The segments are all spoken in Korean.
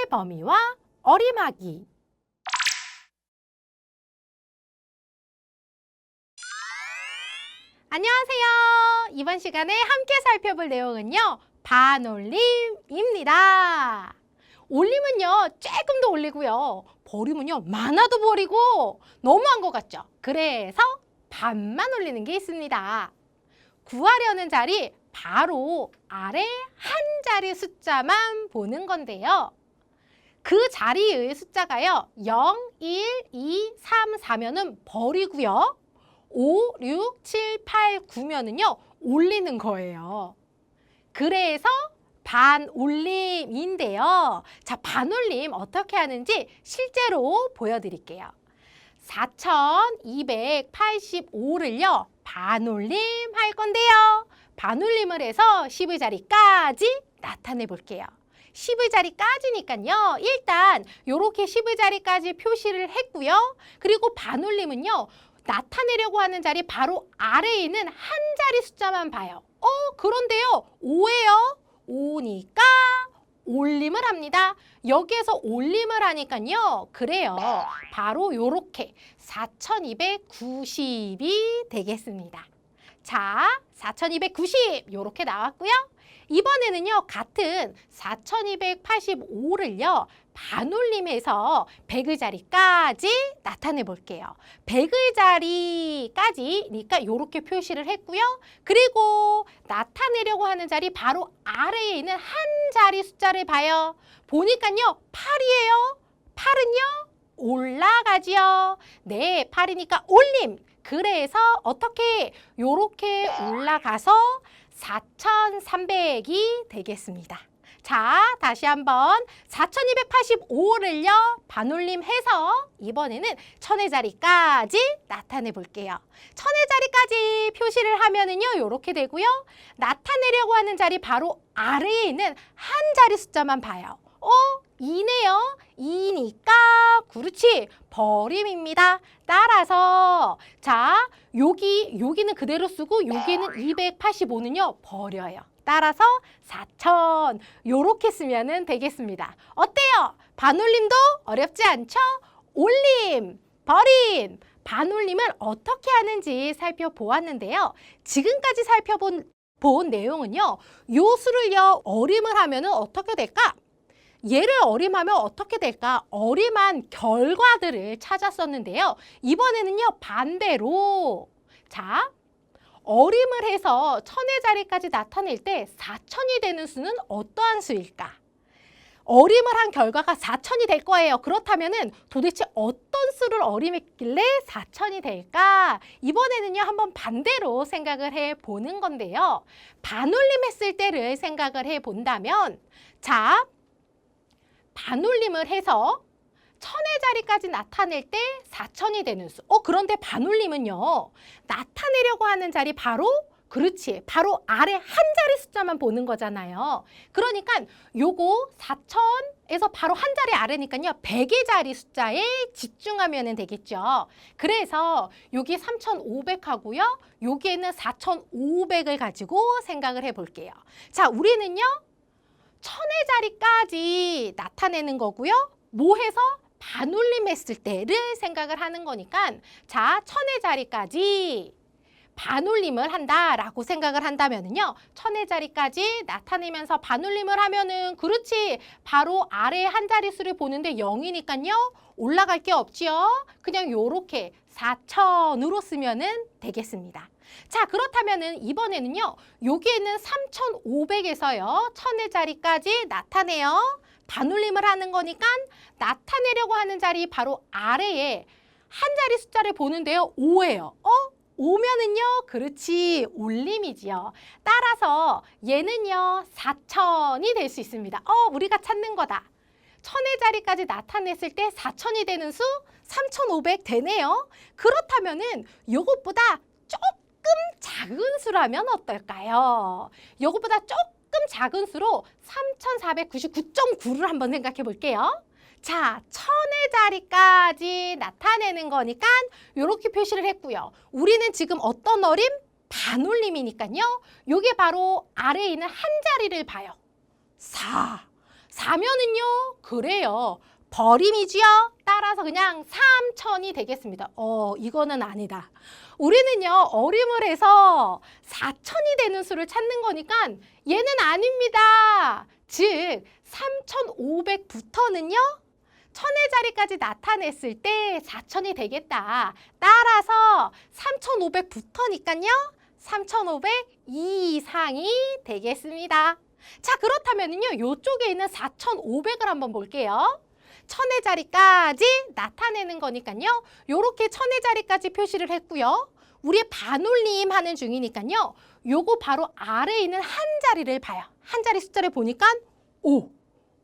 범위와 어림하기. 안녕하세요. 이번 시간에 함께 살펴볼 내용은요, 반올림입니다. 올림은요, 조금 더 올리고요. 버림은요, 많아도 버리고 너무한 것 같죠? 그래서 반만 올리는 게 있습니다. 구하려는 자리 바로 아래 한 자리 숫자만 보는 건데요. 그 자리의 숫자가요, 0, 1, 2, 3, 4면은 버리고요. 5, 6, 7, 8, 9면은요, 올리는 거예요. 그래서 반올림인데요. 자, 반올림 어떻게 하는지 실제로 보여드릴게요. 4285를요, 반올림 할 건데요. 반올림을 해서 10의 자리까지 나타내 볼게요. 10의 자리까지니까요. 일단 이렇게 10의 자리까지 표시를 했고요. 그리고 반올림은요, 나타내려고 하는 자리 바로 아래에 있는 한 자리 숫자만 봐요. 그런데요, 5예요. 5니까 올림을 합니다. 여기에서 올림을 하니까요. 그래요. 바로 요렇게 4290이 되겠습니다. 자, 4290 요렇게 나왔고요. 이번에는요, 같은 4285를요, 반올림해서 100의 자리까지 나타내 볼게요. 100의 자리까지니까 이렇게 표시를 했고요. 그리고 나타내려고 하는 자리 바로 아래에 있는 한 자리 숫자를 봐요. 보니까요, 8이에요. 8은요, 올라가지요. 네, 8이니까 올림. 그래서 어떻게 요렇게 올라가서 4300이 되겠습니다. 자, 다시 한번 4285를요, 반올림해서 이번에는 1000의 자리까지 나타내 볼게요. 1000의 자리까지 표시를 하면은요, 요렇게 되고요. 나타내려고 하는 자리 바로 아래에 있는 한 자리 숫자만 봐요. 2네요. 2니까 그렇지, 버림입니다. 따라서 자, 여기는 그대로 쓰고 여기는 285는요, 버려요. 따라서 4000 요렇게 쓰면 되겠습니다. 어때요? 반올림도 어렵지 않죠? 올림, 버림, 반올림을 어떻게 하는지 살펴보았는데요. 지금까지 살펴본 내용은요, 요 수를요, 어림을 하면 어떻게 될까? 얘를 어림하면 어떻게 될까? 어림한 결과들을 찾았었는데요. 이번에는요, 반대로 자, 어림을 해서 1000의 자리까지 나타낼 때 4000이 되는 수는 어떠한 수일까? 어림을 한 결과가 4000이 될 거예요. 그렇다면은 도대체 어떤 수를 어림했길래 4000이 될까? 이번에는요, 한번 반대로 생각을 해보는 건데요. 반올림했을 때를 생각을 해본다면, 자, 반올림을 해서 1000의 자리까지 나타낼 때 4000이 되는 수. 그런데 반올림은요, 나타내려고 하는 자리 바로, 그렇지, 바로 아래 한 자리 숫자만 보는 거잖아요. 그러니까 요거 4000에서 바로 한 자리 아래니까요, 100의 자리 숫자에 집중하면 되겠죠. 그래서 여기 3500하고요, 여기에는 4500을 가지고 생각을 해볼게요. 자, 우리는요, 1000의 자리까지 나타내는 거고요. 뭐 해서? 반올림했을 때를 생각을 하는 거니까, 자, 1000의 자리까지 반올림을 한다라고 생각을 한다면은요, 1000의 자리까지 나타내면서 반올림을 하면은, 그렇지, 바로 아래 한 자릿수를 보는데 0이니까요, 올라갈 게 없지요. 그냥 요렇게 4000으로 쓰면은 되겠습니다. 자, 그렇다면은 이번에는요, 여기에는 3500에서요, 1000의 자리까지 나타내요. 반올림을 하는 거니까 나타내려고 하는 자리 바로 아래에 한 자리 숫자를 보는데요, 5예요. 5면은요, 그렇지, 올림이지요. 따라서 얘는요, 4000이 될 수 있습니다. 우리가 찾는 거다. 1000의 자리까지 나타냈을 때 4000이 되는 수 3500 되네요. 그렇다면은 요것보다 조금 작은 수라면 어떨까요? 요것보다 조금 작은 수로 3499.9를 한번 생각해 볼게요. 자, 1000의 자리까지 나타내는 거니까 이렇게 표시를 했고요. 우리는 지금 어떤 어림? 반올림이니까요. 요게 바로 아래에 있는 한 자리를 봐요. 4. 4면은요? 그래요. 버림이지요? 따라서 그냥 3천이 되겠습니다. 이거는 아니다. 우리는요, 어림을 해서 4천이 되는 수를 찾는 거니까 얘는 아닙니다. 즉, 3,500부터는요, 천의 자리까지 나타냈을 때 4천이 되겠다. 따라서 3,500부터니까요, 3,500 이상이 되겠습니다. 자, 그렇다면요, 이쪽에 있는 4,500을 한번 볼게요. 천의 자리까지 나타내는 거니까요. 요렇게 천의 자리까지 표시를 했고요. 우리 반올림 하는 중이니까요. 요거 바로 아래에 있는 한 자리를 봐요. 한 자리 숫자를 보니까 5.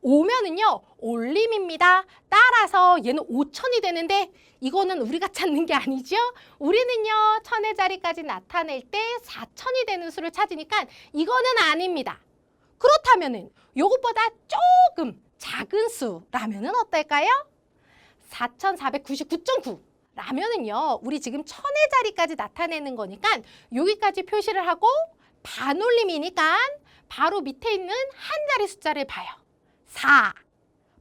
5면은요. 올림입니다. 따라서 얘는 5천이 되는데 이거는 우리가 찾는 게 아니죠. 우리는요. 천의 자리까지 나타낼 때 4천이 되는 수를 찾으니까 이거는 아닙니다. 그렇다면은 요것보다 조금 작은 수라면은 어떨까요? 4,499.9 라면은요. 우리 지금 천의 자리까지 나타내는 거니까 여기까지 표시를 하고 반올림이니까 바로 밑에 있는 한 자리 숫자를 봐요. 4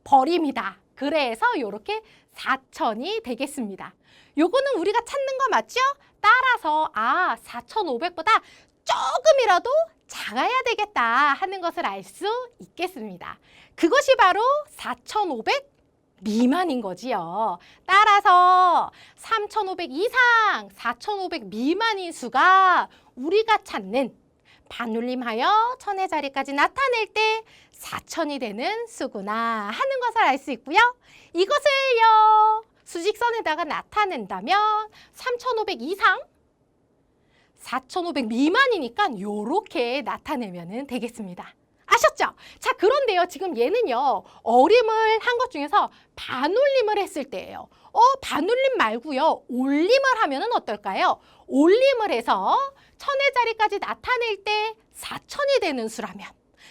버립니다. 그래서 이렇게 4천이 되겠습니다. 요거는 우리가 찾는 거 맞죠? 따라서 4,500보다 조금이라도 작아야 되겠다 하는 것을 알 수 있겠습니다. 그것이 바로 4,500 미만인 거지요. 따라서 3,500 이상, 4,500 미만인 수가 우리가 찾는 반올림하여 천의 자리까지 나타낼 때 4천이 되는 수구나 하는 것을 알 수 있고요. 이것을요, 수직선에다가 나타낸다면 3,500 이상, 4,500 미만이니까 이렇게 나타내면 되겠습니다. 아셨죠? 자, 그런데요. 지금 얘는요. 어림을 한 것 중에서 반올림을 했을 때예요. 반올림 말고요. 올림을 하면은 어떨까요? 올림을 해서 천의 자리까지 나타낼 때 4천이 되는 수라면.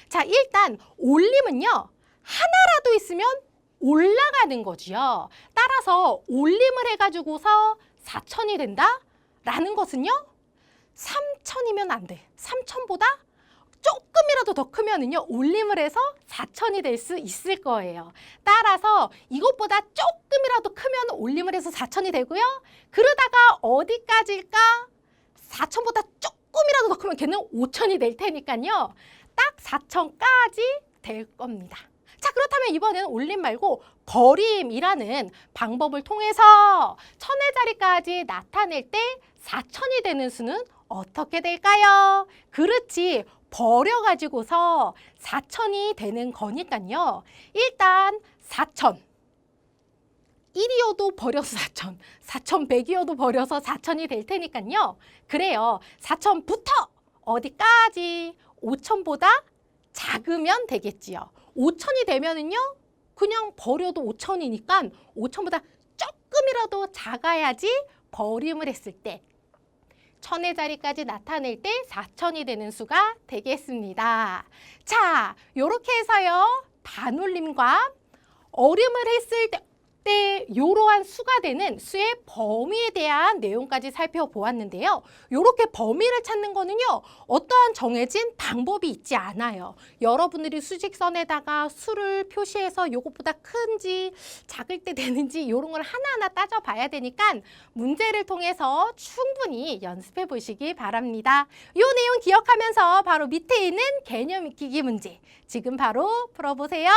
자, 일단 올림은요. 하나라도 있으면 올라가는 거지요. 따라서 올림을 해가지고서 4천이 된다라는 것은요. 3천이면 안 돼. 3천보다 조금이라도 더 크면은요, 올림을 해서 4천이 될 수 있을 거예요. 따라서 이것보다 조금이라도 크면 올림을 해서 4천이 되고요. 그러다가 어디까지일까? 4천보다 조금이라도 더 크면 걔는 5천이 될 테니까요. 딱 4천까지 될 겁니다. 자, 그렇다면 이번에는 올림 말고 버림이라는 방법을 통해서 천의 자리까지 나타낼 때 4천이 되는 수는 어떻게 될까요? 그렇지, 버려가지고서 4천이 되는 거니까요. 일단 4천, 1이어도 버려서 4천, 4,100이어도 버려서 4천이 될 테니까요. 그래요, 4천부터 어디까지? 5천보다 작으면 되겠지요. 5천이 되면은요, 그냥 버려도 5천이니까 5천보다 조금이라도 작아야지 버림을 했을 때 천의 자리까지 나타낼 때 4천이 되는 수가 되겠습니다. 자, 요렇게 해서요. 반올림과 어림을 했을 때 이러한 수가 되는 수의 범위에 대한 내용까지 살펴보았는데요. 이렇게 범위를 찾는 거는요. 어떠한 정해진 방법이 있지 않아요. 여러분들이 수직선에다가 수를 표시해서 이것보다 큰지 작을 때 되는지 이런 걸 하나하나 따져봐야 되니까 문제를 통해서 충분히 연습해 보시기 바랍니다. 이 내용 기억하면서 바로 밑에 있는 개념 익히기 문제 지금 바로 풀어보세요.